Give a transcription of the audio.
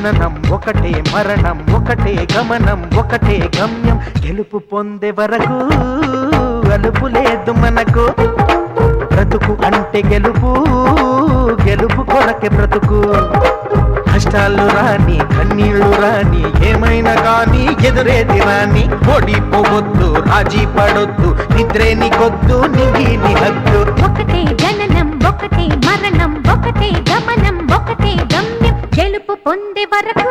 జననం ఒకటే మరణం ఒకటే గమనం ఒకటే గమ్యం గెలుపు పొందే వరకు అలుపు లేదు మనకు బ్రతుకు అంటే గెలుపు గెలుపు కొరకే బ్రతుకు కష్టాలు రాని కన్నీళ్లు రాని ఏమైనా కానీ ఎదురేది రాని ఓడిపోవద్దు రాజీ పడొద్దు నిద్రే నీకొద్దు నింగిని హద్దు ఒకటే జననం ఒకటే మరణం ఒకటే గమనం ఒకటే గమ్యం గెలుపు పొందే వరకు